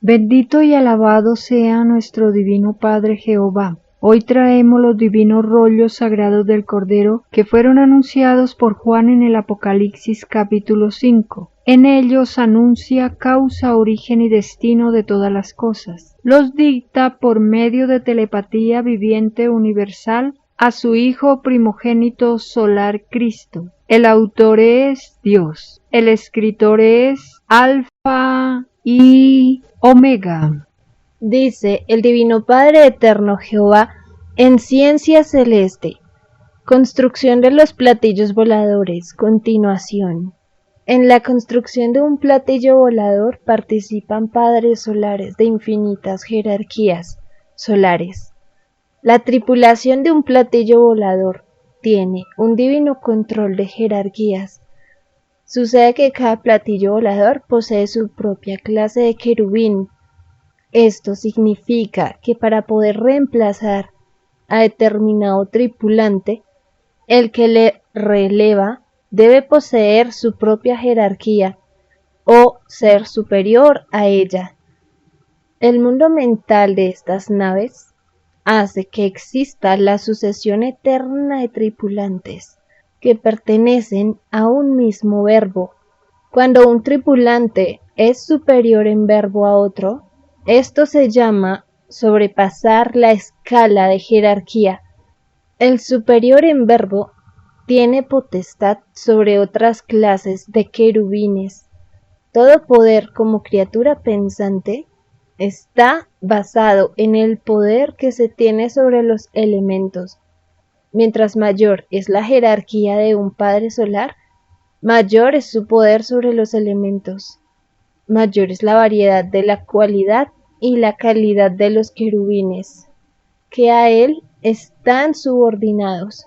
Bendito y alabado sea nuestro divino Padre Jehová. Hoy traemos los divinos rollos sagrados del Cordero que fueron anunciados por Juan en el Apocalipsis capítulo 5. En ellos anuncia causa, origen y destino de todas las cosas. Los dicta por medio de telepatía viviente universal a su Hijo primogénito solar Cristo. El autor es Dios. El escritor es Alfa y Omega. Dice el Divino Padre Eterno Jehová en Ciencia Celeste. Construcción de los platillos voladores. Continuación. En la construcción de un platillo volador participan padres solares de infinitas jerarquías solares. La tripulación de un platillo volador tiene un divino control de jerarquías. Sucede que cada platillo volador posee su propia clase de querubín. Esto significa que para poder reemplazar a determinado tripulante, el que le releva debe poseer su propia jerarquía o ser superior a ella. El mundo mental de estas naves hace que exista la sucesión eterna de tripulantes que pertenecen a un mismo verbo. Cuando un tripulante es superior en verbo a otro, esto se llama sobrepasar la escala de jerarquía. El superior en verbo tiene potestad sobre otras clases de querubines. Todo poder como criatura pensante está basado en el poder que se tiene sobre los elementos. Mientras mayor es la jerarquía de un Padre Solar, mayor es su poder sobre los elementos. Mayor es la variedad de la cualidad y la calidad de los querubines, que a él están subordinados.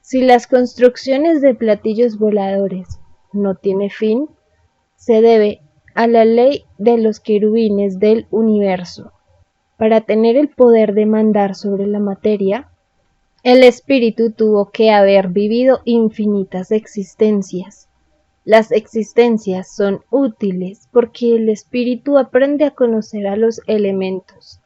Si las construcciones de platillos voladores no tiene fin, se debe a la ley de los querubines del universo. Para tener el poder de mandar sobre la materia, el espíritu tuvo que haber vivido infinitas existencias. Las existencias son útiles porque el espíritu aprende a conocer a los elementos.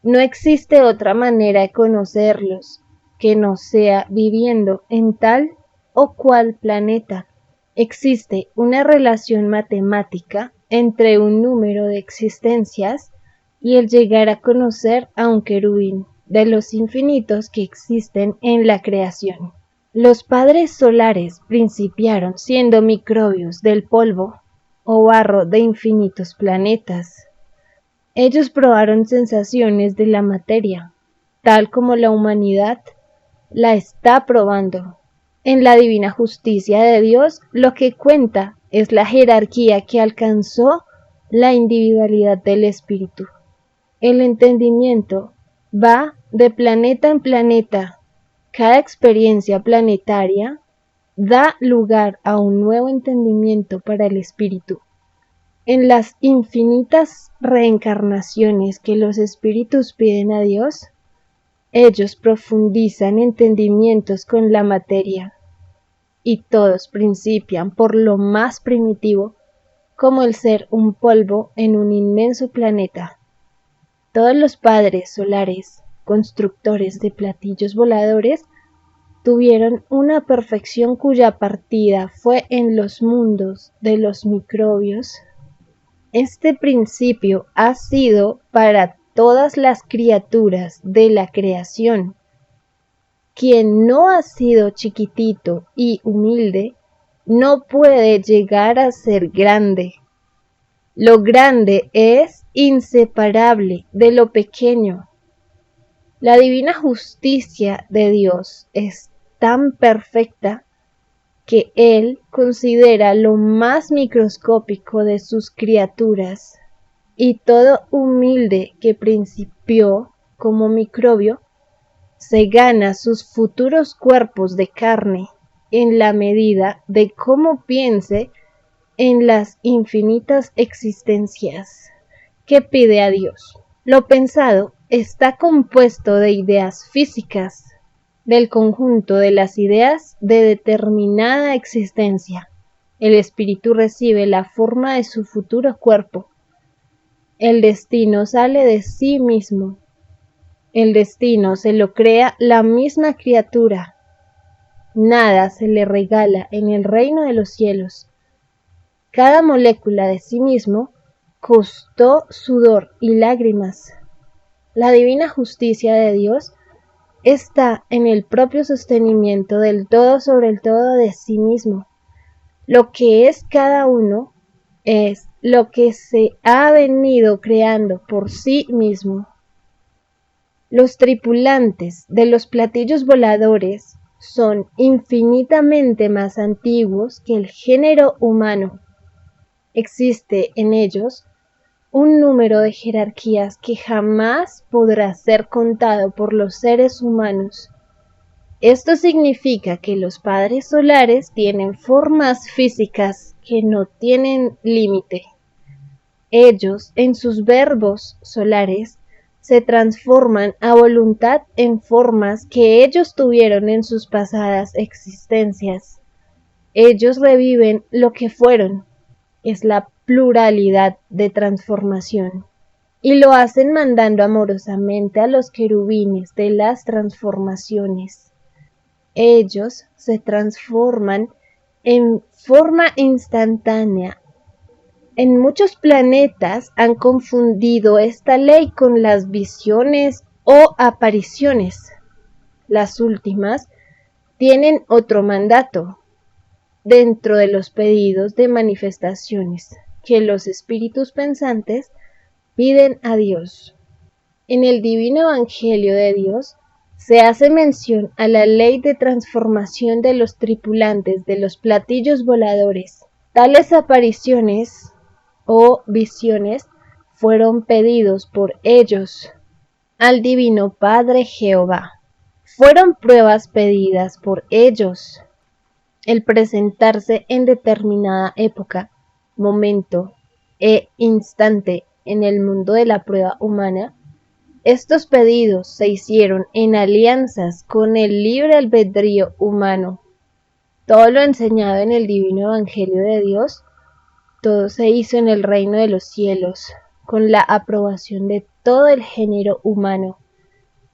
No existe otra manera de conocerlos que no sea viviendo en tal o cual planeta. Existe una relación matemática entre un número de existencias y el llegar a conocer a un querubín de los infinitos que existen en la creación. Los padres solares principiaron siendo microbios del polvo o barro de infinitos planetas. Ellos probaron sensaciones de la materia, tal como la humanidad la está probando. En la divina justicia de Dios, lo que cuenta es la jerarquía que alcanzó la individualidad del espíritu. El entendimiento va de planeta en planeta. Cada experiencia planetaria da lugar a un nuevo entendimiento para el espíritu. En las infinitas reencarnaciones que los espíritus piden a Dios, ellos profundizan entendimientos con la materia, y todos principian por lo más primitivo, como el ser un polvo en un inmenso planeta. Todos los padres solares, constructores de platillos voladores, tuvieron una perfección cuya partida fue en los mundos de los microbios. Este principio ha sido para todas las criaturas de la creación. Quien no ha sido chiquitito y humilde, no puede llegar a ser grande. Lo grande es inseparable de lo pequeño. La divina justicia de Dios es tan perfecta que Él considera lo más microscópico de sus criaturas, y todo humilde que principió como microbio se gana sus futuros cuerpos de carne en la medida de cómo piense en las infinitas existencias que pide a Dios. Lo pensado está compuesto de ideas físicas, del conjunto de las ideas de determinada existencia. El espíritu recibe la forma de su futuro cuerpo. El destino sale de sí mismo. El destino se lo crea la misma criatura. Nada se le regala en el reino de los cielos. Cada molécula de sí mismo costó sudor y lágrimas. La divina justicia de Dios está en el propio sostenimiento del todo sobre el todo de sí mismo. Lo que es cada uno es lo que se ha venido creando por sí mismo. Los tripulantes de los platillos voladores son infinitamente más antiguos que el género humano. Existe en ellos un número de jerarquías que jamás podrá ser contado por los seres humanos. Esto significa que los padres solares tienen formas físicas que no tienen límite. Ellos, en sus verbos solares, se transforman a voluntad en formas que ellos tuvieron en sus pasadas existencias. Ellos reviven lo que fueron. Es la pluralidad de transformación. Y lo hacen mandando amorosamente a los querubines de las transformaciones. Ellos se transforman en forma instantánea. En muchos planetas han confundido esta ley con las visiones o apariciones. Las últimas tienen otro mandato dentro de los pedidos de manifestaciones que los espíritus pensantes piden a Dios. En el divino Evangelio de Dios se hace mención a la ley de transformación de los tripulantes de los platillos voladores. Tales apariciones o visiones fueron pedidos por ellos al Divino Padre Jehová. Fueron pruebas pedidas por ellos. El presentarse en determinada época, momento e instante en el mundo de la prueba humana, estos pedidos se hicieron en alianzas con el libre albedrío humano. Todo lo enseñado en el Divino Evangelio de Dios, todo se hizo en el reino de los cielos, con la aprobación de todo el género humano.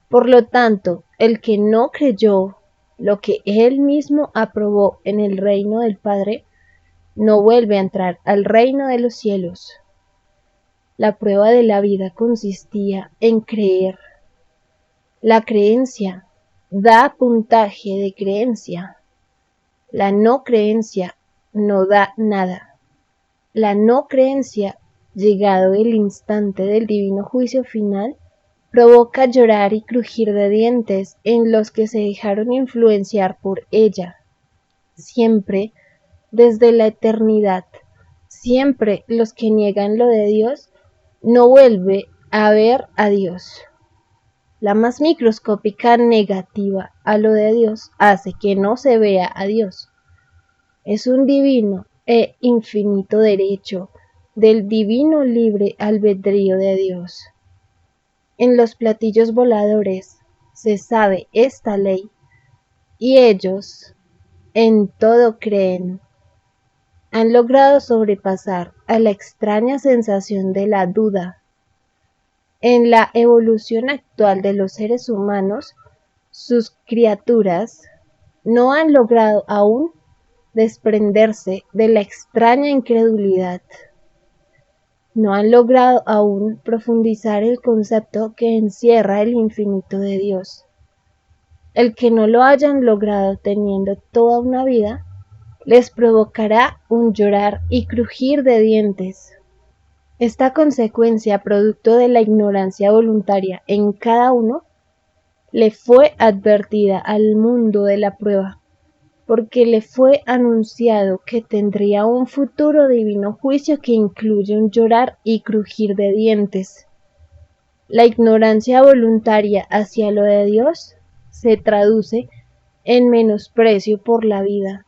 Por lo tanto, el que no creyó lo que él mismo aprobó en el reino del Padre, no vuelve a entrar al reino de los cielos. La prueba de la vida consistía en creer. La creencia da puntaje de creencia. La no creencia no da nada. La no creencia, llegado el instante del divino juicio final, provoca llorar y crujir de dientes en los que se dejaron influenciar por ella. Siempre, desde la eternidad, siempre los que niegan lo de Dios no vuelve a ver a Dios. La más microscópica negativa a lo de Dios hace que no se vea a Dios. Es un divino e infinito derecho del divino libre albedrío de Dios. En los platillos voladores se sabe esta ley, y ellos en todo creen. Han logrado sobrepasar a la extraña sensación de la duda. En la evolución actual de los seres humanos, sus criaturas no han logrado aún desprenderse de la extraña incredulidad. No han logrado aún profundizar el concepto que encierra el infinito de Dios. El que no lo hayan logrado teniendo toda una vida, les provocará un llorar y crujir de dientes. Esta consecuencia, producto de la ignorancia voluntaria en cada uno, le fue advertida al mundo de la prueba, porque le fue anunciado que tendría un futuro divino juicio que incluye un llorar y crujir de dientes. La ignorancia voluntaria hacia lo de Dios se traduce en menosprecio por la vida.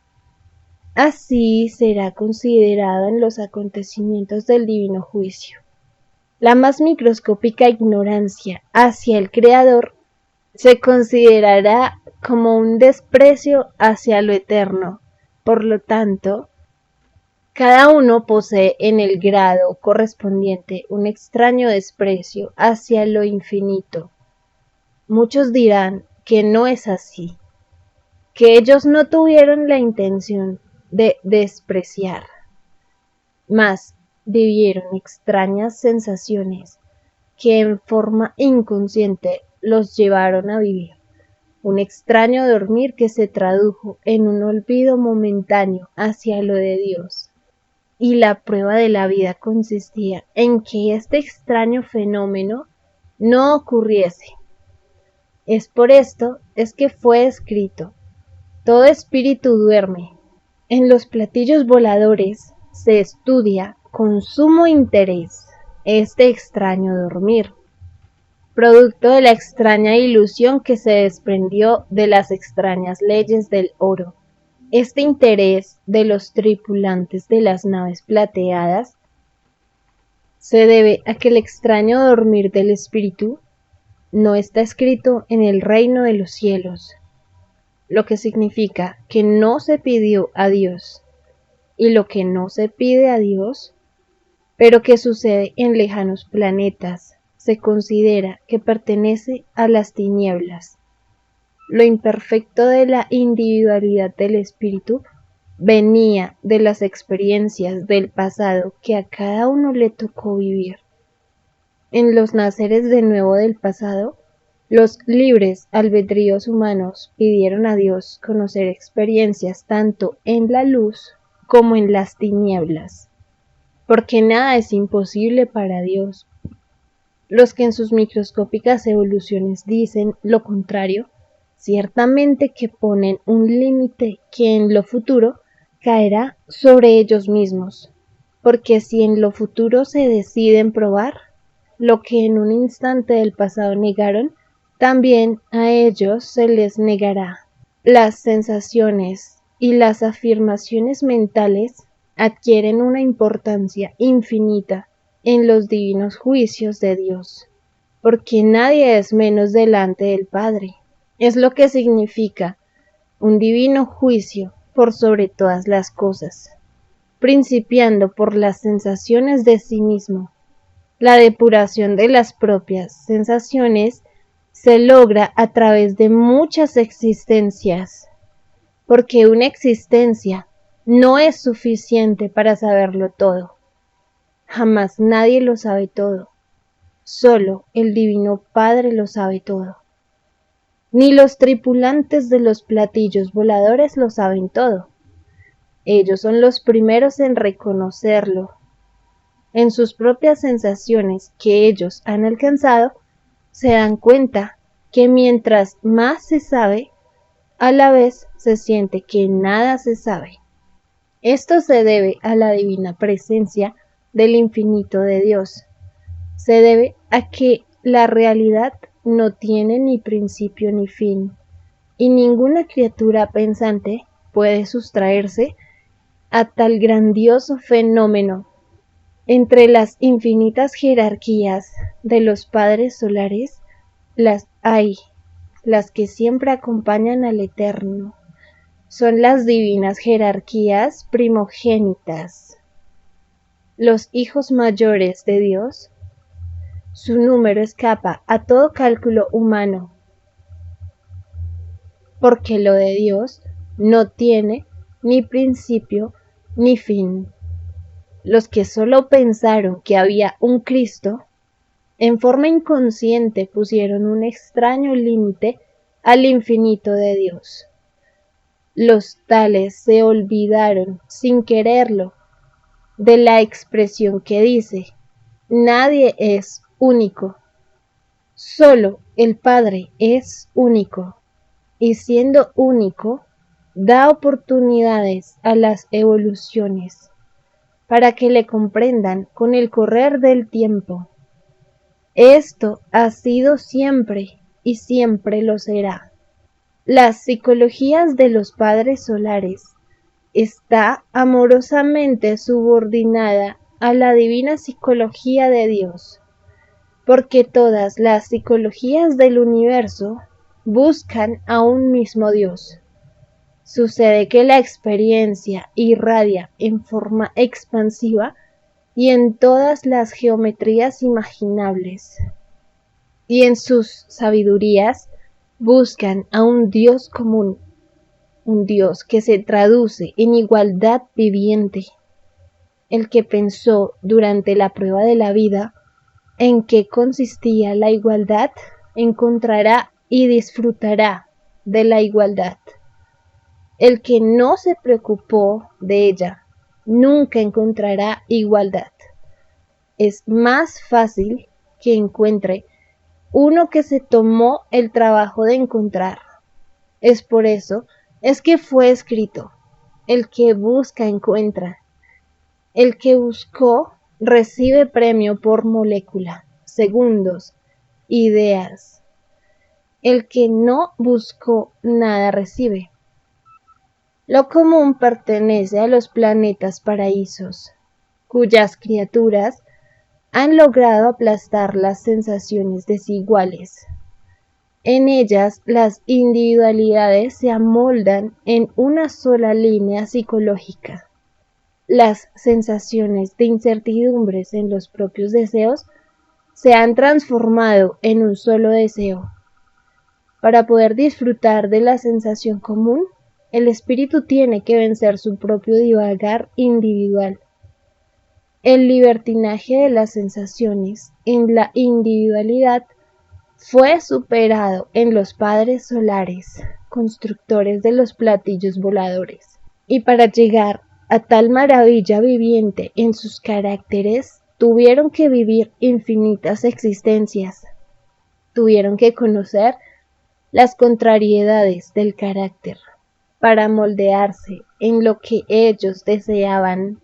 Así será considerado en los acontecimientos del divino juicio. La más microscópica ignorancia hacia el Creador se considerará como un desprecio hacia lo eterno. Por lo tanto, Cada uno posee en el grado correspondiente un extraño desprecio hacia lo infinito. Muchos dirán que no es así, que ellos no tuvieron la intención de despreciar, mas vivieron extrañas sensaciones que en forma inconsciente los llevaron a vivir. Un extraño dormir que se tradujo en un olvido momentáneo hacia lo de Dios. Y la prueba de la vida consistía en que este extraño fenómeno no ocurriese. Es por esto es que fue escrito: todo espíritu duerme. En los platillos voladores se estudia con sumo interés este extraño dormir, producto de la extraña ilusión que se desprendió de las extrañas leyes del oro. Este interés de los tripulantes de las naves plateadas se debe a que el extraño dormir del espíritu no está escrito en el reino de los cielos, lo que significa que no se pidió a Dios, y lo que no se pide a Dios, pero que sucede en lejanos planetas, se considera que pertenece a las tinieblas. Lo imperfecto de la individualidad del espíritu venía de las experiencias del pasado que a cada uno le tocó vivir. En los naceres de nuevo del pasado, los libres albedríos humanos pidieron a Dios conocer experiencias tanto en la luz como en las tinieblas, porque nada es imposible para Dios. Los que en sus microscópicas evoluciones dicen lo contrario, ciertamente que ponen un límite que en lo futuro caerá sobre ellos mismos, porque si en lo futuro se deciden probar lo que en un instante del pasado negaron, también a ellos se les negará. Las sensaciones y las afirmaciones mentales adquieren una importancia infinita en los divinos juicios de Dios, porque nadie es menos delante del Padre. Es lo que significa un divino juicio por sobre todas las cosas, principiando por las sensaciones de sí mismo. La depuración de las propias sensaciones se logra a través de muchas existencias, porque una existencia no es suficiente para saberlo todo. Jamás nadie lo sabe todo, solo el Divino Padre lo sabe todo. Ni los tripulantes de los platillos voladores lo saben todo. Ellos son los primeros en reconocerlo. En sus propias sensaciones que ellos han alcanzado, se dan cuenta que mientras más se sabe, a la vez se siente que nada se sabe. Esto se debe a la divina presencia del infinito de Dios. Se debe a que la realidad no tiene ni principio ni fin, y ninguna criatura pensante puede sustraerse a tal grandioso fenómeno. Entre las infinitas jerarquías de los padres solares, las hay, las que siempre acompañan al Eterno. Son las divinas jerarquías primogénitas, los hijos mayores de Dios. Su número escapa a todo cálculo humano, porque lo de Dios no tiene ni principio ni fin. Los que solo pensaron que había un Cristo, en forma inconsciente pusieron un extraño límite al infinito de Dios. Los tales se olvidaron, sin quererlo, de la expresión que dice: nadie es único, solo el Padre es único, y siendo único, da oportunidades a las evoluciones, para que le comprendan con el correr del tiempo. Esto ha sido siempre y siempre lo será. Las psicologías de los padres solares está amorosamente subordinada a la divina psicología de Dios, porque todas las psicologías del universo buscan a un mismo Dios. Sucede que la experiencia irradia en forma expansiva y en todas las geometrías imaginables, y en sus sabidurías buscan a un Dios común, un Dios que se traduce en igualdad viviente. El que pensó durante la prueba de la vida en qué consistía la igualdad, encontrará y disfrutará de la igualdad. El que no se preocupó de ella, nunca encontrará igualdad. Es más fácil que encuentre uno que se tomó el trabajo de encontrar. Es por eso es que fue escrito: el que busca encuentra. El que buscó recibe premio por molécula, segundos, ideas. El que no buscó nada recibe. Lo común pertenece a los planetas paraísos, cuyas criaturas han logrado aplastar las sensaciones desiguales. En ellas las individualidades se amoldan en una sola línea psicológica. Las sensaciones de incertidumbres en los propios deseos se han transformado en un solo deseo. Para poder disfrutar de la sensación común, el espíritu tiene que vencer su propio divagar individual. El libertinaje de las sensaciones en la individualidad fue superado en los padres solares, constructores de los platillos voladores. Y para llegar a tal maravilla viviente en sus caracteres, tuvieron que vivir infinitas existencias. Tuvieron que conocer las contrariedades del carácter para moldearse en lo que ellos deseaban.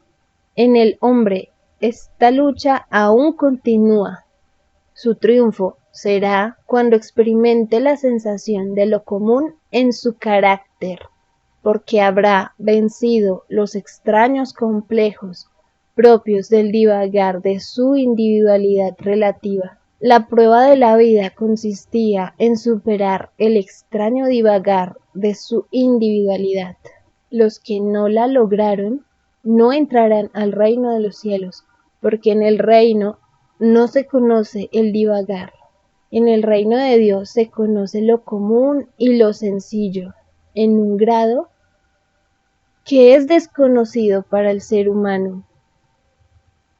En el hombre esta lucha aún continúa. Su triunfo será cuando experimente la sensación de lo común en su carácter, porque habrá vencido los extraños complejos propios del divagar de su individualidad relativa. La prueba de la vida consistía en superar el extraño divagar de su individualidad. Los que no la lograron no entrarán al reino de los cielos, porque en el reino no se conoce el divagar. En el reino de Dios se conoce lo común y lo sencillo, en un grado que es desconocido para el ser humano.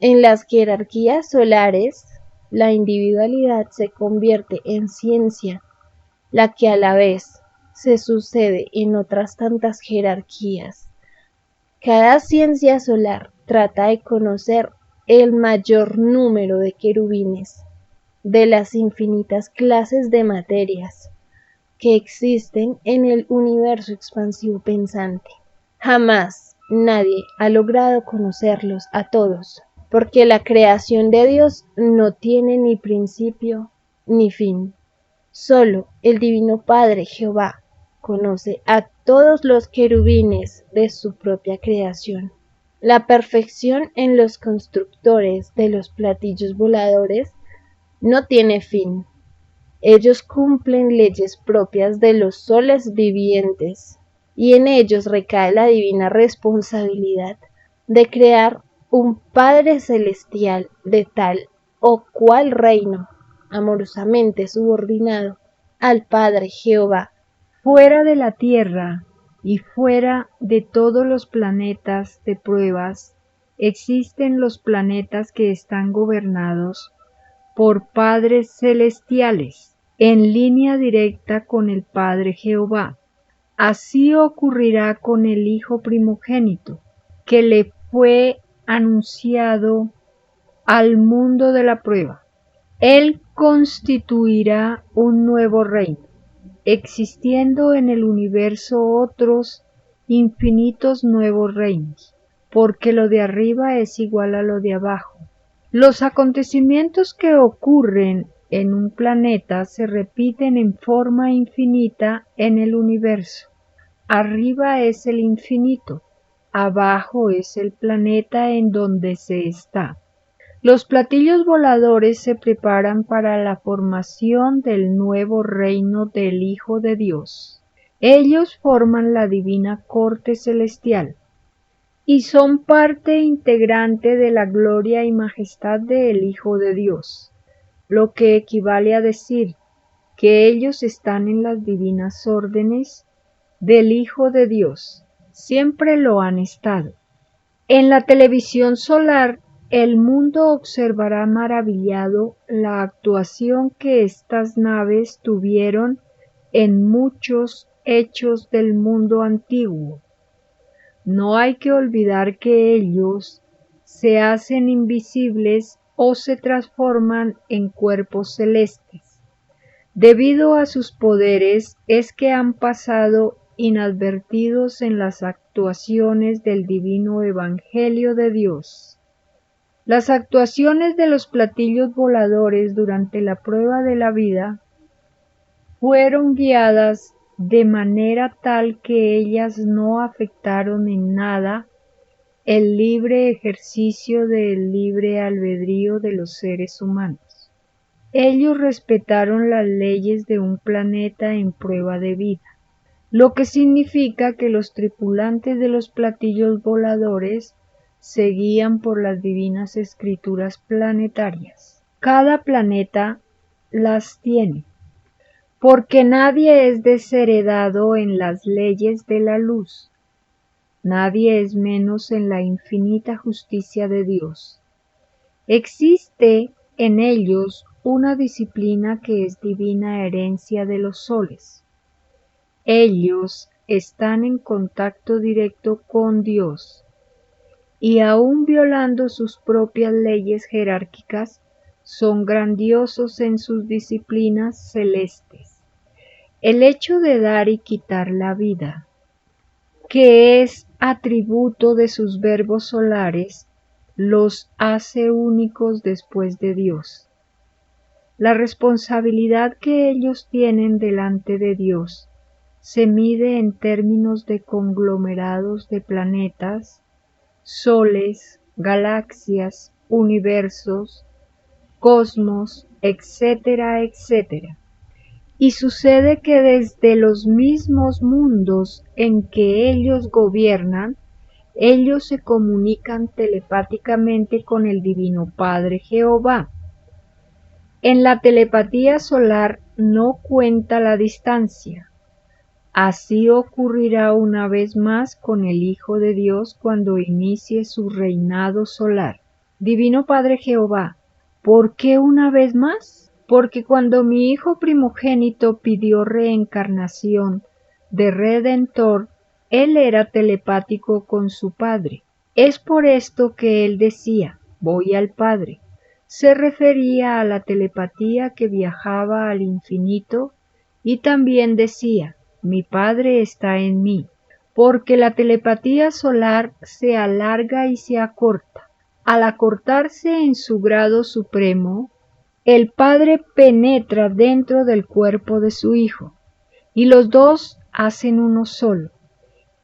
En las jerarquías solares, la individualidad se convierte en ciencia, la que a la vez se sucede en otras tantas jerarquías. Cada ciencia solar trata de conocer el mayor número de querubines, de las infinitas clases de materias que existen en el universo expansivo pensante. Jamás nadie ha logrado conocerlos a todos, porque la creación de Dios no tiene ni principio ni fin. Solo el Divino Padre Jehová conoce a todos los querubines de su propia creación. La perfección en los constructores de los platillos voladores no tiene fin. Ellos cumplen leyes propias de los soles vivientes, y en ellos recae la divina responsabilidad de crear un Padre celestial de tal o cual reino, amorosamente subordinado al Padre Jehová. Fuera de la tierra y fuera de todos los planetas de pruebas, existen los planetas que están gobernados por padres celestiales, en línea directa con el Padre Jehová. Así ocurrirá con el Hijo primogénito, que le fue anunciado al mundo de la prueba. Él constituirá un nuevo reino, existiendo en el universo otros infinitos nuevos reinos, porque lo de arriba es igual a lo de abajo. Los acontecimientos que ocurren en un planeta se repiten en forma infinita en el universo. Arriba es el infinito, abajo es el planeta en donde se está. Los platillos voladores se preparan para la formación del nuevo reino del Hijo de Dios. Ellos forman la divina corte celestial y son parte integrante de la gloria y majestad del Hijo de Dios, lo que equivale a decir que ellos están en las divinas órdenes del Hijo de Dios, siempre lo han estado. En la televisión solar, el mundo observará maravillado la actuación que estas naves tuvieron en muchos hechos del mundo antiguo. No hay que olvidar que ellos se hacen invisibles o se transforman en cuerpos celestes. Debido a sus poderes es que han pasado inadvertidos en las actuaciones del divino Evangelio de Dios. Las actuaciones de los platillos voladores durante la prueba de la vida fueron guiadas de manera tal que ellas no afectaron en nada el libre ejercicio del libre albedrío de los seres humanos. Ellos respetaron las leyes de un planeta en prueba de vida, lo que significa que los tripulantes de los platillos voladores se guían por las divinas escrituras planetarias. Cada planeta las tiene, porque nadie es desheredado en las leyes de la luz, nadie es menos en la infinita justicia de Dios. Existe en ellos una disciplina que es divina herencia de los soles. Ellos están en contacto directo con Dios y aun violando sus propias leyes jerárquicas, son grandiosos en sus disciplinas celestes. El hecho de dar y quitar la vida, que es atributo de sus verbos solares, los hace únicos después de Dios. La responsabilidad que ellos tienen delante de Dios se mide en términos de conglomerados de planetas, soles, galaxias, universos, cosmos, etcétera, etcétera. Y sucede que desde los mismos mundos en que ellos gobiernan, ellos se comunican telepáticamente con el Divino Padre Jehová. En la telepatía solar no cuenta la distancia. Así ocurrirá una vez más con el Hijo de Dios cuando inicie su reinado solar. Divino Padre Jehová, ¿por qué una vez más? Porque cuando mi Hijo primogénito pidió reencarnación de Redentor, él era telepático con su Padre. Es por esto que él decía, voy al Padre. Se refería a la telepatía que viajaba al infinito y también decía, mi Padre está en mí, porque la telepatía solar se alarga y se acorta. Al acortarse en su grado supremo, el Padre penetra dentro del cuerpo de su Hijo, y los dos hacen uno solo.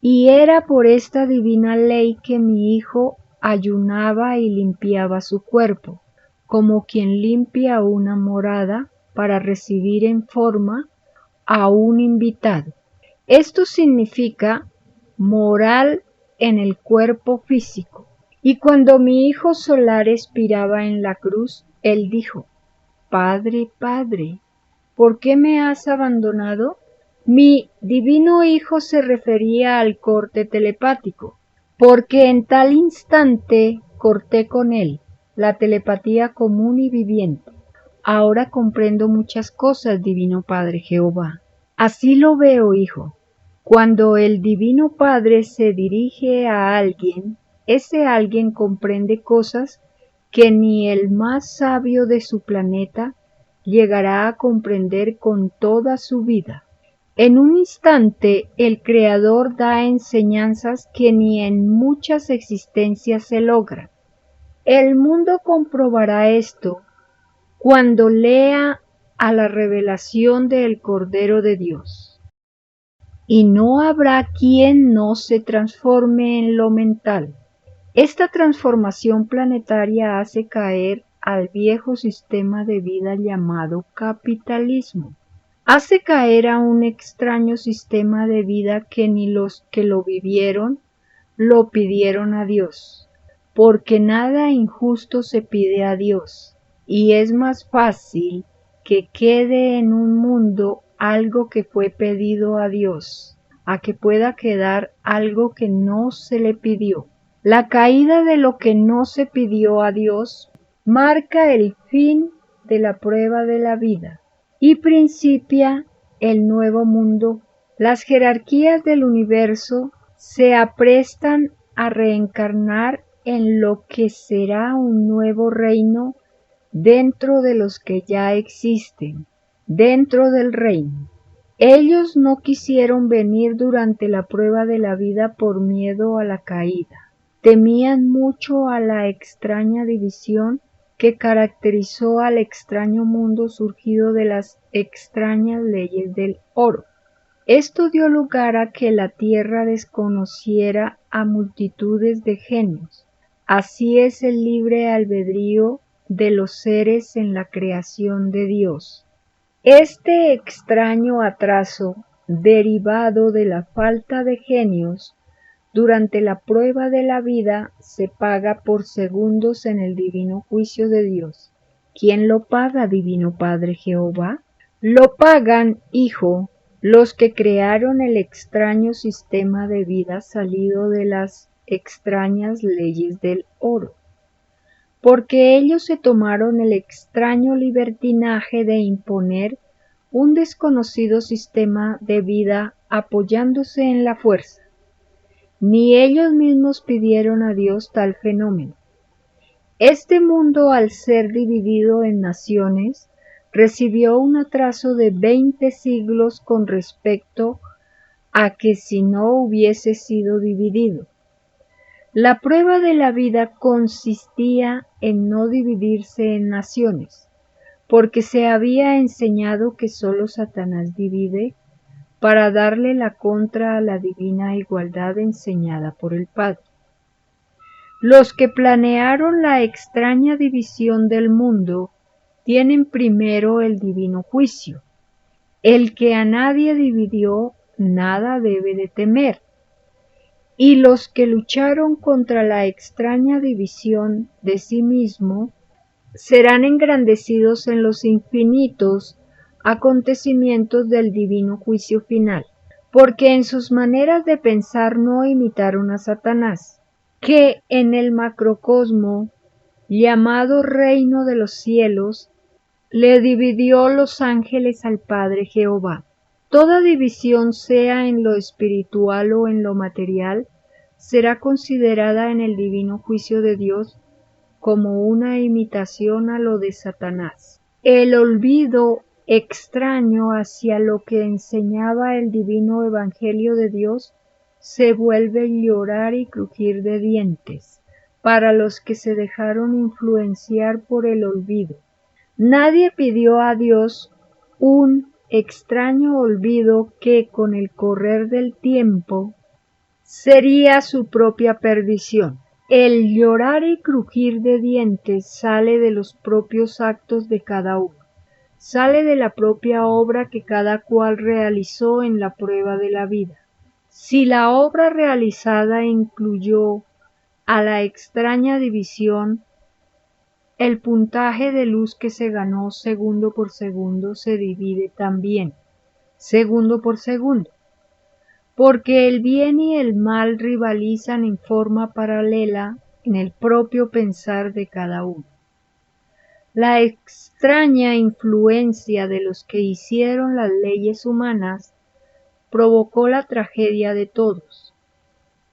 Y era por esta divina ley que mi Hijo ayunaba y limpiaba su cuerpo, como quien limpia una morada para recibir en forma a un invitado. Esto significa moral en el cuerpo físico. Y cuando mi Hijo solar expiraba en la cruz, él dijo, Padre, Padre, ¿por qué me has abandonado? Mi divino Hijo se refería al corte telepático, porque en tal instante corté con él, la telepatía común y viviente. Ahora comprendo muchas cosas, Divino Padre Jehová. Así lo veo, Hijo. Cuando el Divino Padre se dirige a alguien, ese alguien comprende cosas que ni el más sabio de su planeta llegará a comprender con toda su vida. En un instante, el Creador da enseñanzas que ni en muchas existencias se logran. El mundo comprobará esto cuando lea a la revelación del Cordero de Dios. Y no habrá quien no se transforme en lo mental. Esta transformación planetaria hace caer al viejo sistema de vida llamado capitalismo. hace caer a un extraño sistema de vida que ni los que lo vivieron lo pidieron a Dios, porque nada injusto se pide a Dios, y es más fácil que quede en un mundo algo que fue pedido a Dios, a que pueda quedar algo que no se le pidió. La caída de lo que no se pidió a Dios marca el fin de la prueba de la vida y principia el nuevo mundo. Las jerarquías del universo se aprestan a reencarnar en lo que será un nuevo reino dentro de los que ya existen, dentro del reino. Ellos no quisieron venir durante la prueba de la vida por miedo a la caída. Temían mucho a la extraña división que caracterizó al extraño mundo surgido de las extrañas leyes del oro. Esto dio lugar a que la tierra desconociera a multitudes de genios. Así es el libre albedrío de los seres en la creación de Dios. Este extraño atraso, derivado de la falta de genios, durante la prueba de la vida se paga por segundos en el divino juicio de Dios. ¿Quién lo paga, Divino Padre Jehová? Lo pagan, hijo, los que crearon el extraño sistema de vida salido de las extrañas leyes del oro, porque ellos se tomaron el extraño libertinaje de imponer un desconocido sistema de vida apoyándose en la fuerza. Ni ellos mismos pidieron a Dios tal fenómeno. Este mundo, al ser dividido en naciones, recibió un atraso de 20 siglos con respecto a que si no hubiese sido dividido. La prueba de la vida consistía en no dividirse en naciones, porque se había enseñado que sólo Satanás divide, para darle la contra a la divina igualdad enseñada por el Padre. Los que planearon la extraña división del mundo tienen primero el divino juicio. El que a nadie dividió, nada debe de temer. Y los que lucharon contra la extraña división de sí mismo serán engrandecidos en los infinitos acontecimientos del divino juicio final, porque en sus maneras de pensar no imitaron a Satanás, que en el macrocosmo llamado reino de los cielos le dividió los ángeles al Padre Jehová. Toda división, sea en lo espiritual o en lo material, será considerada en el divino juicio de Dios como una imitación a lo de Satanás. El olvido extraño hacia lo que enseñaba el divino evangelio de Dios se vuelve llorar y crujir de dientes para los que se dejaron influenciar por el olvido. Nadie pidió a Dios un extraño olvido que con el correr del tiempo sería su propia perdición. El llorar y crujir de dientes sale de los propios actos de cada uno, sale de la propia obra que cada cual realizó en la prueba de la vida. Si la obra realizada incluyó a la extraña división, el puntaje de luz que se ganó segundo por segundo se divide también, segundo por segundo, porque el bien y el mal rivalizan en forma paralela en el propio pensar de cada uno. La extraña influencia de los que hicieron las leyes humanas provocó la tragedia de todos,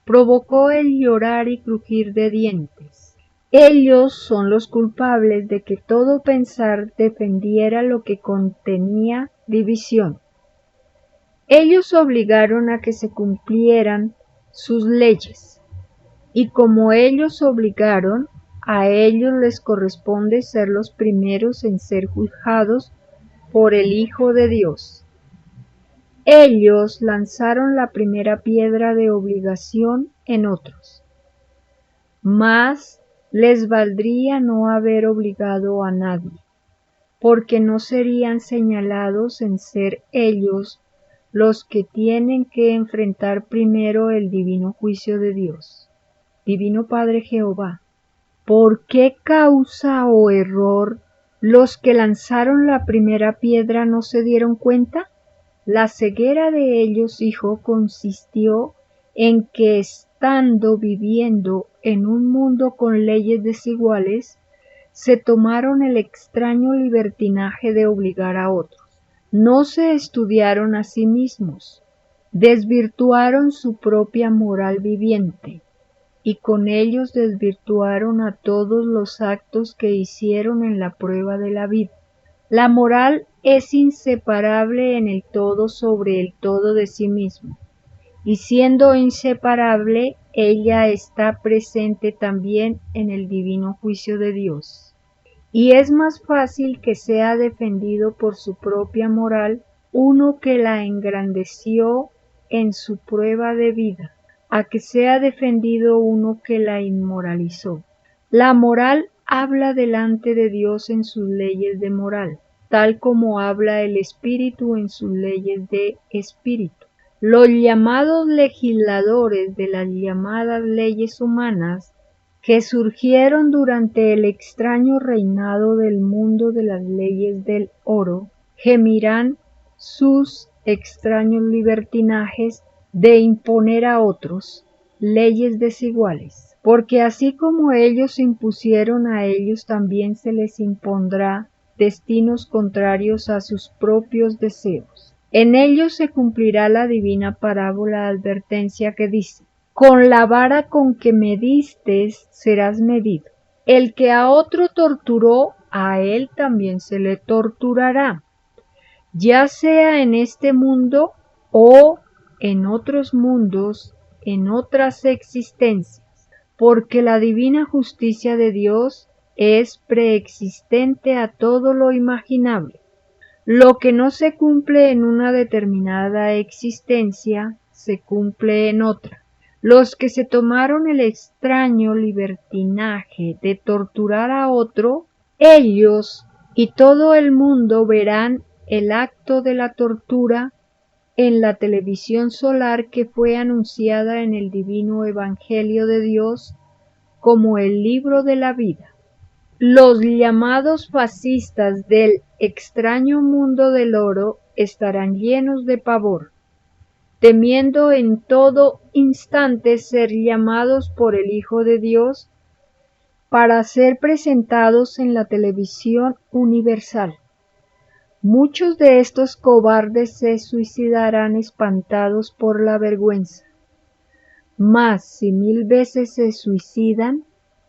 provocó el llorar y crujir de dientes. Ellos son los culpables de que todo pensar defendiera lo que contenía división. Ellos obligaron a que se cumplieran sus leyes, y como ellos obligaron, a ellos les corresponde ser los primeros en ser juzgados por el Hijo de Dios. Ellos lanzaron la primera piedra de obligación en otros. Mas les valdría no haber obligado a nadie, porque no serían señalados en ser ellos los que tienen que enfrentar primero el divino juicio de Dios. Divino Padre Jehová, ¿por qué causa o error los que lanzaron la primera piedra no se dieron cuenta? La ceguera de ellos, hijo, consistió en que estando viviendo en un mundo con leyes desiguales, se tomaron el extraño libertinaje de obligar a otros. No se estudiaron a sí mismos, desvirtuaron su propia moral viviente, y con ellos desvirtuaron a todos los actos que hicieron en la prueba de la vida. La moral es inseparable en el todo sobre el todo de sí mismo, y siendo inseparable, ella está presente también en el divino juicio de Dios. Y es más fácil que sea defendido por su propia moral uno que la engrandeció en su prueba de vida, a que sea defendido uno que la inmoralizó. La moral habla delante de Dios en sus leyes de moral, tal como habla el espíritu en sus leyes de espíritu. Los llamados legisladores de las llamadas leyes humanas que surgieron durante el extraño reinado del mundo de las leyes del oro, gemirán sus extraños libertinajes de imponer a otros leyes desiguales, porque así como ellos impusieron a ellos, también se les impondrá destinos contrarios a sus propios deseos. En ellos se cumplirá la divina parábola advertencia que dice: con la vara con que medistes serás medido. El que a otro torturó, a él también se le torturará, ya sea en este mundo o en otros mundos, en otras existencias, porque la divina justicia de Dios es preexistente a todo lo imaginable. Lo que no se cumple en una determinada existencia, se cumple en otra. Los que se tomaron el extraño libertinaje de torturar a otro, ellos y todo el mundo verán el acto de la tortura en la televisión solar que fue anunciada en el divino Evangelio de Dios como el libro de la vida. Los llamados fascistas del extraño mundo del oro estarán llenos de pavor, temiendo en todo instante ser llamados por el Hijo de Dios para ser presentados en la televisión universal. Muchos de estos cobardes se suicidarán espantados por la vergüenza. Mas si 1000 veces se suicidan,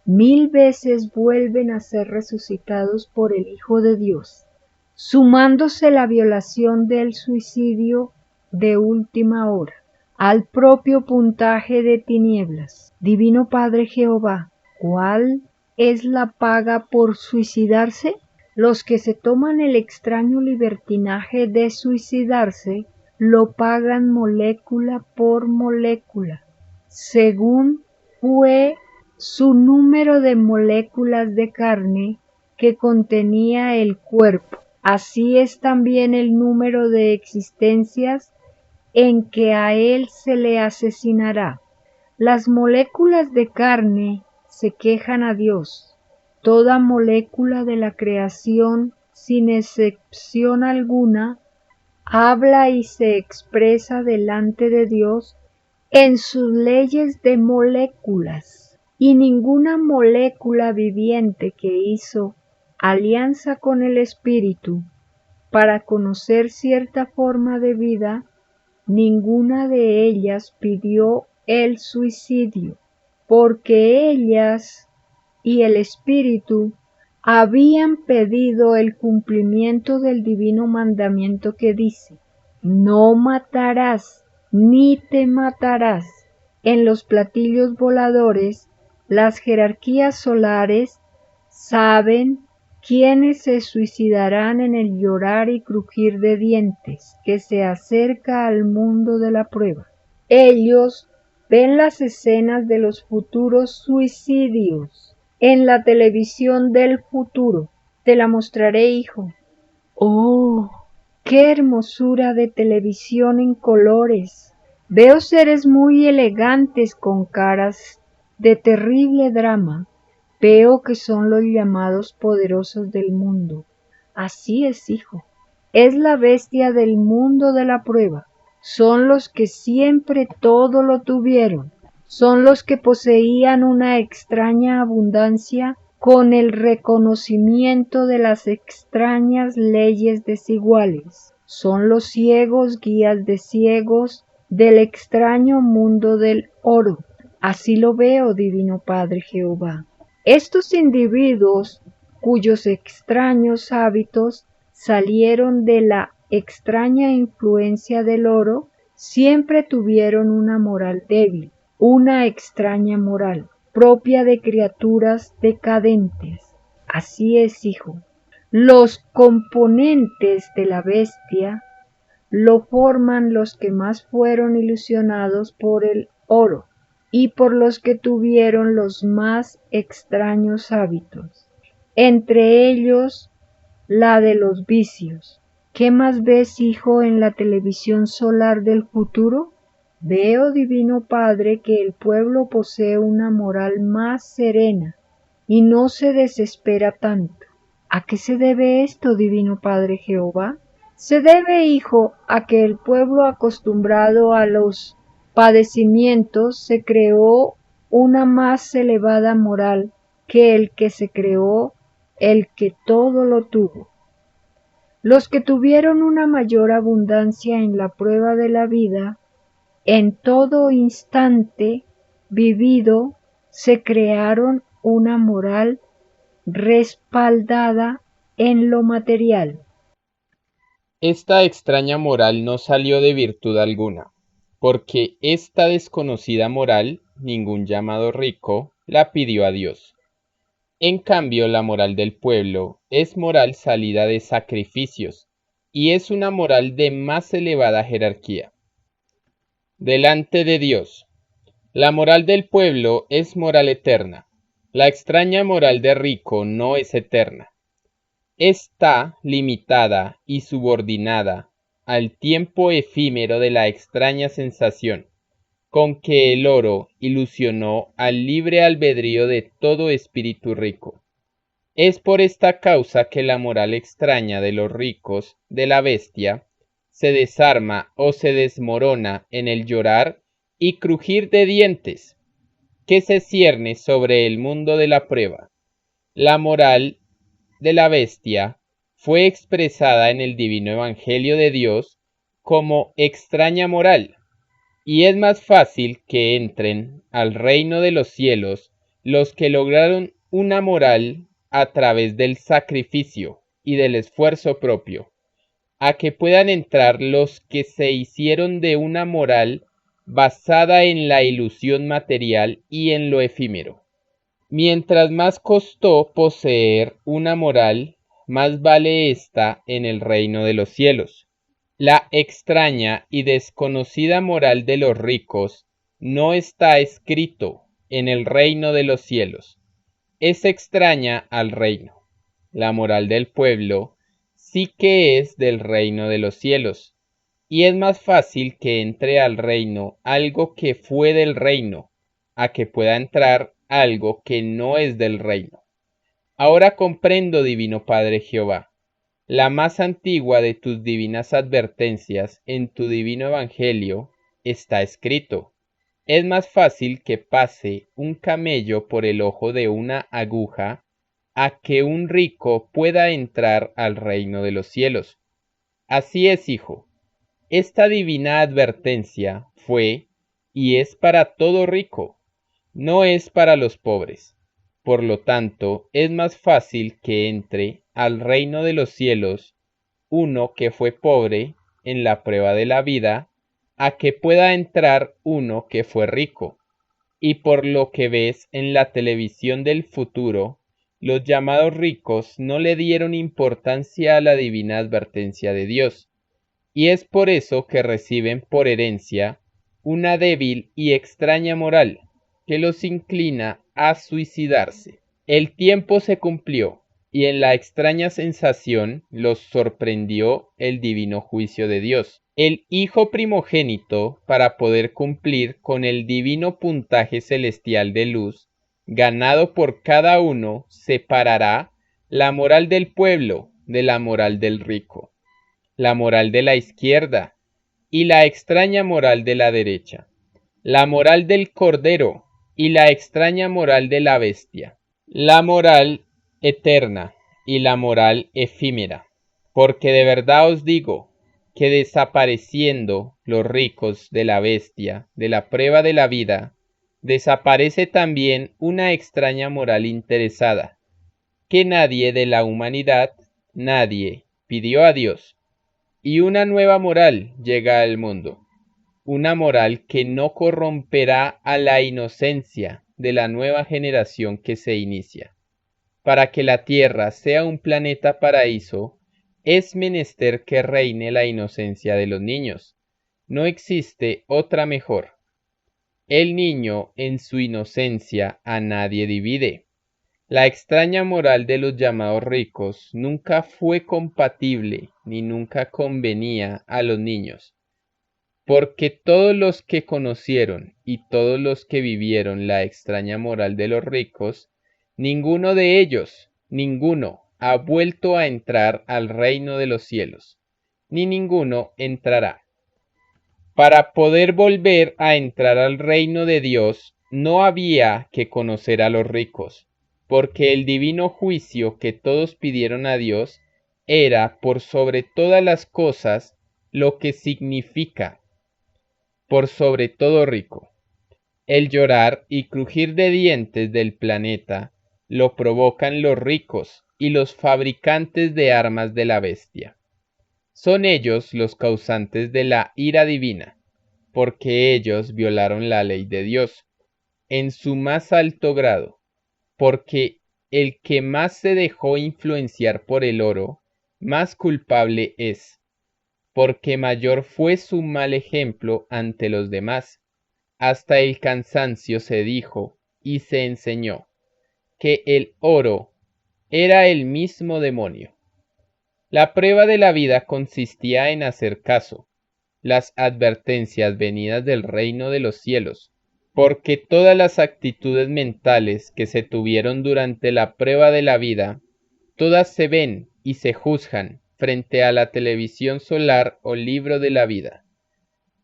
1000 veces vuelven a ser resucitados por el Hijo de Dios, sumándose la violación del suicidio de última hora al propio puntaje de tinieblas. Divino Padre Jehová, ¿cuál es la paga por suicidarse? Los que se toman el extraño libertinaje de suicidarse lo pagan molécula por molécula, según fue su número de moléculas de carne que contenía el cuerpo. Así es también el número de existencias en que a él se le asesinará. Las moléculas de carne se quejan a Dios. Toda molécula de la creación, sin excepción alguna, habla y se expresa delante de Dios en sus leyes de moléculas, y ninguna molécula viviente que hizo alianza con el Espíritu para conocer cierta forma de vida, ninguna de ellas pidió el suicidio, porque ellas y el Espíritu habían pedido el cumplimiento del divino mandamiento que dice: no matarás, ni te matarás. En los platillos voladores, las jerarquías solares saben quiénes se suicidarán en el llorar y crujir de dientes que se acerca al mundo de la prueba. Ellos ven las escenas de los futuros suicidios en la televisión del futuro. Te la mostraré, hijo, ¡Oh! ¡Qué hermosura de televisión en colores! Veo seres muy elegantes con caras de terrible drama. Veo que son los llamados poderosos del mundo. Así es, hijo. Es la bestia del mundo de la prueba. Son los que siempre todo lo tuvieron. Son los que poseían una extraña abundancia con el reconocimiento de las extrañas leyes desiguales. Son los ciegos guías de ciegos del extraño mundo del oro. Así lo veo, Divino Padre Jehová. Estos individuos, cuyos extraños hábitos salieron de la extraña influencia del oro, siempre tuvieron una moral débil, una extraña moral, propia de criaturas decadentes. Así es, hijo. Los componentes de la bestia lo forman los que más fueron ilusionados por el oro y por los que tuvieron los más extraños hábitos, entre ellos la de los vicios. ¿Qué más ves, hijo, en la televisión solar del futuro? Veo, Divino Padre, que el pueblo posee una moral más serena y no se desespera tanto. ¿A qué se debe esto, Divino Padre Jehová? Se debe, hijo, a que el pueblo acostumbrado a los padecimientos se creó una más elevada moral que el que se creó el que todo lo tuvo. Los que tuvieron una mayor abundancia en la prueba de la vida, en todo instante vivido, se crearon una moral respaldada en lo material. Esta extraña moral no salió de virtud alguna, porque esta desconocida moral, ningún llamado rico, la pidió a Dios. En cambio, la moral del pueblo es moral salida de sacrificios, y es una moral de más elevada jerarquía. Delante de Dios, la moral del pueblo es moral eterna. La extraña moral de rico no es eterna. Está limitada y subordinada al tiempo efímero de la extraña sensación con que el oro ilusionó al libre albedrío de todo espíritu rico. Es por esta causa que la moral extraña de los ricos de la bestia se desarma o se desmorona en el llorar y crujir de dientes que se cierne sobre el mundo de la prueba. La moral de la bestia fue expresada en el divino evangelio de Dios como extraña moral, y es más fácil que entren al reino de los cielos los que lograron una moral a través del sacrificio y del esfuerzo propio, a que puedan entrar los que se hicieron de una moral basada en la ilusión material y en lo efímero. Mientras más costó poseer una moral, más vale ésta en el reino de los cielos. La extraña y desconocida moral de los ricos no está escrito en el reino de los cielos. Es extraña al reino. La moral del pueblo sí que es del reino de los cielos, y es más fácil que entre al reino algo que fue del reino, a que pueda entrar algo que no es del reino. Ahora comprendo, Divino Padre Jehová, la más antigua de tus divinas advertencias en tu divino evangelio está escrito: es más fácil que pase un camello por el ojo de una aguja a que un rico pueda entrar al reino de los cielos. Así es, hijo. Esta divina advertencia fue y es para todo rico, no es para los pobres. Por lo tanto, es más fácil que entre al reino de los cielos uno que fue pobre en la prueba de la vida, a que pueda entrar uno que fue rico. Y por lo que ves en la televisión del futuro, los llamados ricos no le dieron importancia a la divina advertencia de Dios, y es por eso que reciben por herencia una débil y extraña moral que los inclina a suicidarse. El tiempo se cumplió, y en la extraña sensación los sorprendió el divino juicio de Dios. El Hijo primogénito, para poder cumplir con el divino puntaje celestial de luz, ganado por cada uno, separará la moral del pueblo de la moral del rico, la moral de la izquierda y la extraña moral de la derecha, la moral del cordero y la extraña moral de la bestia, la moral eterna y la moral efímera. Porque de verdad os digo que desapareciendo los ricos de la bestia, de la prueba de la vida, desaparece también una extraña moral interesada, que nadie de la humanidad, nadie pidió a Dios, y una nueva moral llega al mundo, una moral que no corromperá a la inocencia de la nueva generación que se inicia. Para que la tierra sea un planeta paraíso, es menester que reine la inocencia de los niños. No existe otra mejor. El niño en su inocencia a nadie divide. La extraña moral de los llamados ricos nunca fue compatible ni nunca convenía a los niños, porque todos los que conocieron y todos los que vivieron la extraña moral de los ricos, ninguno de ellos, ninguno, ha vuelto a entrar al reino de los cielos, ni ninguno entrará. Para poder volver a entrar al reino de Dios, no había que conocer a los ricos, porque el divino juicio que todos pidieron a Dios era por sobre todas las cosas lo que significa por sobre todo rico. El llorar y crujir de dientes del planeta lo provocan los ricos y los fabricantes de armas de la bestia. Son ellos los causantes de la ira divina, porque ellos violaron la ley de Dios en su más alto grado, porque el que más se dejó influenciar por el oro, más culpable es, porque mayor fue su mal ejemplo ante los demás. Hasta el cansancio se dijo y se enseñó que el oro era el mismo demonio. La prueba de la vida consistía en hacer caso, las advertencias venidas del reino de los cielos, porque todas las actitudes mentales que se tuvieron durante la prueba de la vida, todas se ven y se juzgan frente a la televisión solar o libro de la vida.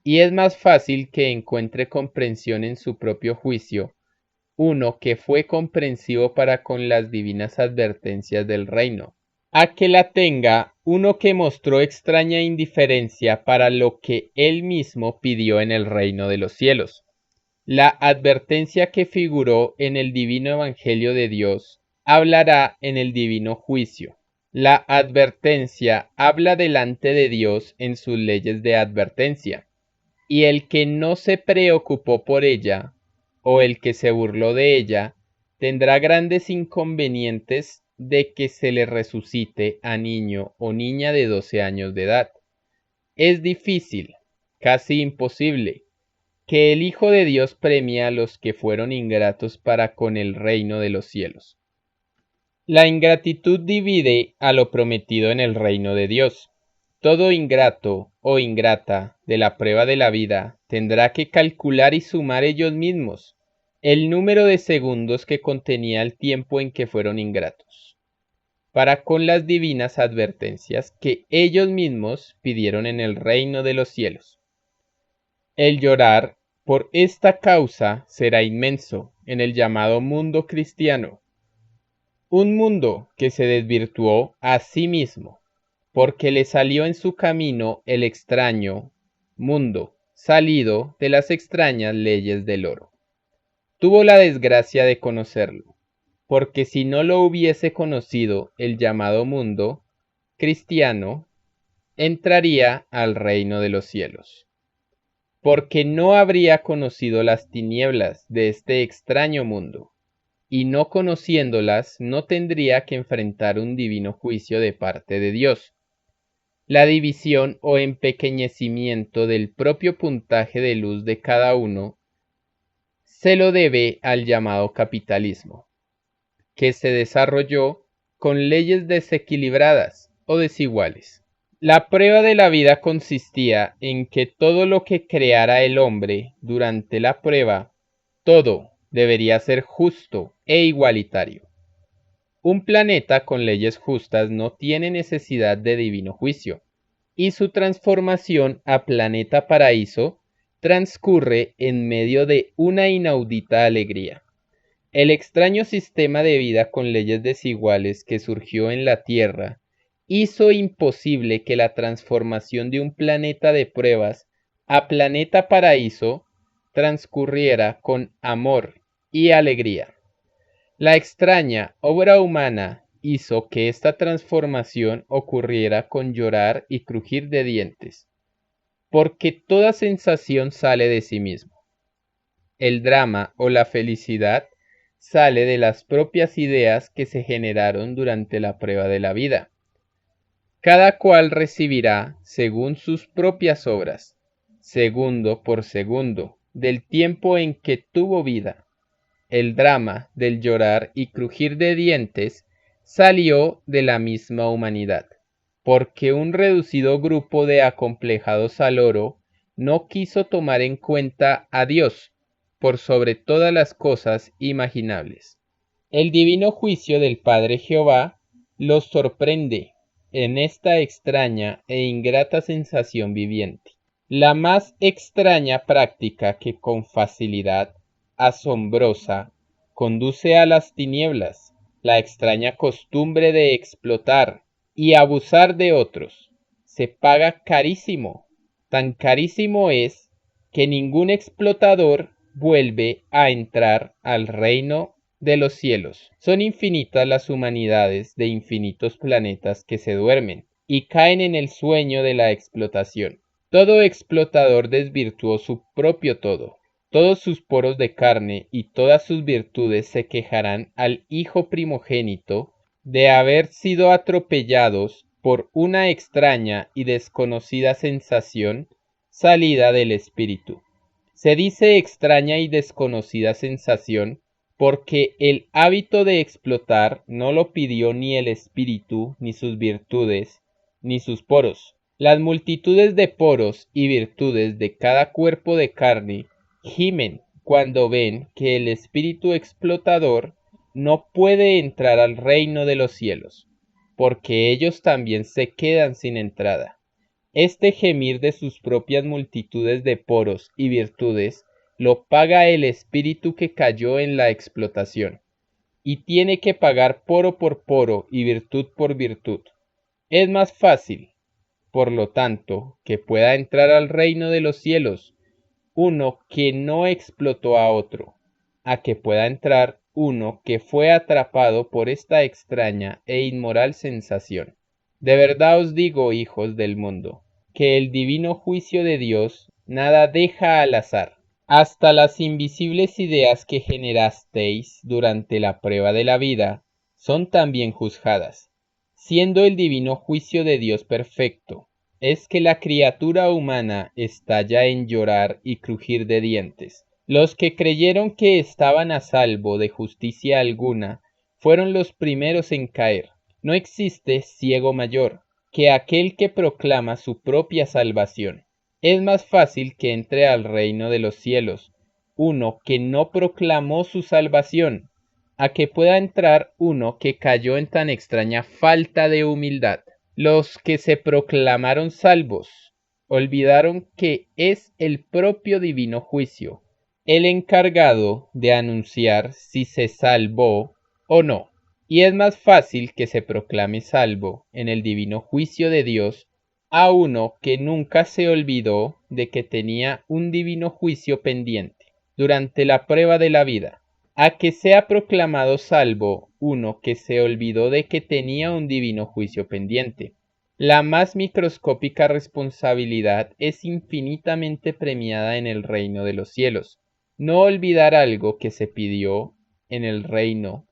Y es más fácil que encuentre comprensión en su propio juicio uno que fue comprensivo para con las divinas advertencias del reino, a que la tenga uno que mostró extraña indiferencia para lo que él mismo pidió en el reino de los cielos. La advertencia que figuró en el divino evangelio de Dios hablará en el divino juicio. La advertencia habla delante de Dios en sus leyes de advertencia, y el que no se preocupó por ella, o el que se burló de ella, tendrá grandes inconvenientes de que se le resucite a niño o niña de 12 años de edad. Es difícil, casi imposible, que el Hijo de Dios premie a los que fueron ingratos para con el reino de los cielos. La ingratitud divide a lo prometido en el reino de Dios. Todo ingrato o ingrata de la prueba de la vida tendrá que calcular y sumar ellos mismos el número de segundos que contenía el tiempo en que fueron ingratos, para con las divinas advertencias que ellos mismos pidieron en el reino de los cielos. El llorar por esta causa será inmenso en el llamado mundo cristiano, un mundo que se desvirtuó a sí mismo, porque le salió en su camino el extraño mundo, salido de las extrañas leyes del oro. Tuvo la desgracia de conocerlo, porque si no lo hubiese conocido el llamado mundo cristiano, entraría al reino de los cielos, porque no habría conocido las tinieblas de este extraño mundo, y no conociéndolas no tendría que enfrentar un divino juicio de parte de Dios. La división o empequeñecimiento del propio puntaje de luz de cada uno se lo debe al llamado capitalismo, que se desarrolló con leyes desequilibradas o desiguales. La prueba de la vida consistía en que todo lo que creara el hombre durante la prueba, todo debería ser justo e igualitario. Un planeta con leyes justas no tiene necesidad de divino juicio, y su transformación a planeta paraíso transcurre en medio de una inaudita alegría. El extraño sistema de vida con leyes desiguales que surgió en la Tierra hizo imposible que la transformación de un planeta de pruebas a planeta paraíso transcurriera con amor y alegría. La extraña obra humana hizo que esta transformación ocurriera con llorar y crujir de dientes, porque toda sensación sale de sí mismo. El drama o la felicidad sale de las propias ideas que se generaron durante la prueba de la vida. Cada cual recibirá según sus propias obras, segundo por segundo, del tiempo en que tuvo vida. El drama del llorar y crujir de dientes salió de la misma humanidad, porque un reducido grupo de acomplejados al oro no quiso tomar en cuenta a Dios por sobre todas las cosas imaginables. El divino juicio del Padre Jehová los sorprende en esta extraña e ingrata sensación viviente. La más extraña práctica que con facilidad asombrosa conduce a las tinieblas, la extraña costumbre de explotar y abusar de otros, se paga carísimo. Tan carísimo es que ningún explotador vuelve a entrar al reino de los cielos. Son infinitas las humanidades de infinitos planetas que se duermen y caen en el sueño de la explotación. Todo explotador desvirtuó su propio todo. Todos sus poros de carne y todas sus virtudes se quejarán al hijo primogénito de haber sido atropellados por una extraña y desconocida sensación salida del espíritu. Se dice extraña y desconocida sensación porque el hábito de explotar no lo pidió ni el espíritu, ni sus virtudes, ni sus poros. Las multitudes de poros y virtudes de cada cuerpo de carne gimen cuando ven que el espíritu explotador no puede entrar al reino de los cielos, porque ellos también se quedan sin entrada. Este gemir de sus propias multitudes de poros y virtudes lo paga el espíritu que cayó en la explotación, y tiene que pagar poro por poro y virtud por virtud. Es más fácil, por lo tanto, que pueda entrar al reino de los cielos uno que no explotó a otro, a que pueda entrar uno que fue atrapado por esta extraña e inmoral sensación. De verdad os digo, hijos del mundo, que el divino juicio de Dios nada deja al azar. Hasta las invisibles ideas que generasteis durante la prueba de la vida son también juzgadas, siendo el divino juicio de Dios perfecto. Es que la criatura humana estalla en llorar y crujir de dientes. Los que creyeron que estaban a salvo de justicia alguna fueron los primeros en caer. No existe ciego mayor que aquel que proclama su propia salvación. Es más fácil que entre al reino de los cielos uno que no proclamó su salvación, a que pueda entrar uno que cayó en tan extraña falta de humildad. Los que se proclamaron salvos olvidaron que es el propio divino juicio el encargado de anunciar si se salvó o no. Y es más fácil que se proclame salvo en el divino juicio de Dios a uno que nunca se olvidó de que tenía un divino juicio pendiente durante la prueba de la vida, a que sea proclamado salvo uno que se olvidó de que tenía un divino juicio pendiente. La más microscópica responsabilidad es infinitamente premiada en el reino de los cielos. No olvidar algo que se pidió en el reino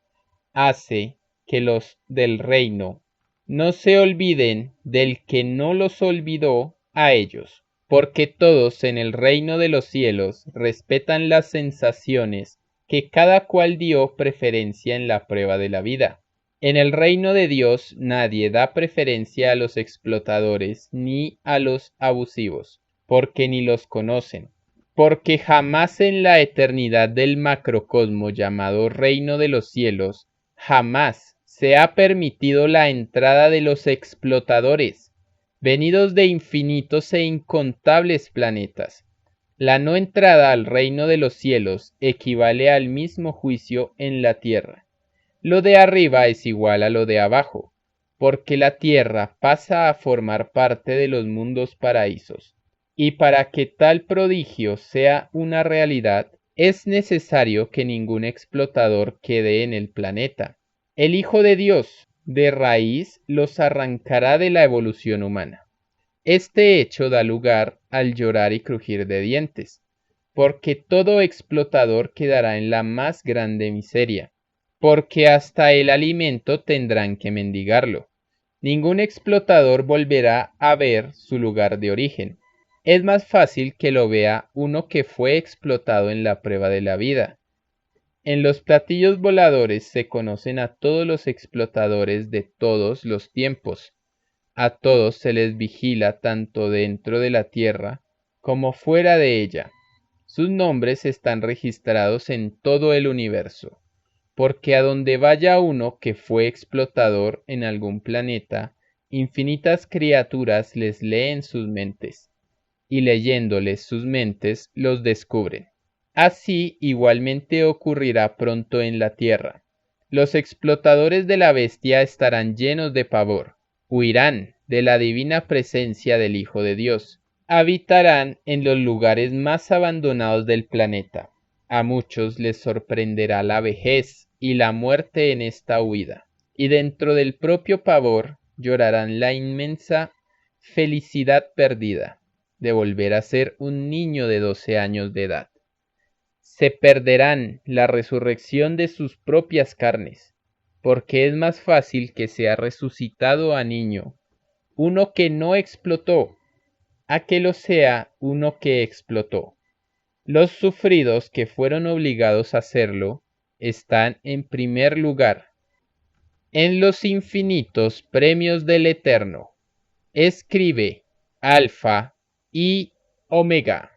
hace que los del reino no se olviden del que no los olvidó a ellos, porque todos en el reino de los cielos respetan las sensaciones que cada cual dio preferencia en la prueba de la vida. En el reino de Dios nadie da preferencia a los explotadores ni a los abusivos, porque ni los conocen, porque jamás en la eternidad del macrocosmo llamado reino de los cielos, jamás se ha permitido la entrada de los explotadores, venidos de infinitos e incontables planetas. La no entrada al reino de los cielos equivale al mismo juicio en la tierra. Lo de arriba es igual a lo de abajo, porque la tierra pasa a formar parte de los mundos paraísos. Y para que tal prodigio sea una realidad, es necesario que ningún explotador quede en el planeta. El Hijo de Dios, de raíz, los arrancará de la evolución humana. Este hecho da lugar al llorar y crujir de dientes, porque todo explotador quedará en la más grande miseria, porque hasta el alimento tendrán que mendigarlo. Ningún explotador volverá a ver su lugar de origen. Es más fácil que lo vea uno que fue explotado en la prueba de la vida. En los platillos voladores se conocen a todos los explotadores de todos los tiempos. A todos se les vigila tanto dentro de la tierra como fuera de ella. Sus nombres están registrados en todo el universo, porque a donde vaya uno que fue explotador en algún planeta, infinitas criaturas les leen sus mentes, y leyéndoles sus mentes los descubren. Así igualmente ocurrirá pronto en la tierra. Los explotadores de la bestia estarán llenos de pavor, huirán de la divina presencia del Hijo de Dios, habitarán en los lugares más abandonados del planeta. A muchos les sorprenderá la vejez y la muerte en esta huida, y dentro del propio pavor llorarán la inmensa felicidad perdida de volver a ser un niño de 12 años de edad. Se perderán la resurrección de sus propias carnes, porque es más fácil que sea resucitado a niño uno que no explotó, a que lo sea uno que explotó. Los sufridos que fueron obligados a hacerlo están en primer lugar. En los infinitos premios del Eterno, escribe Alfa y Omega.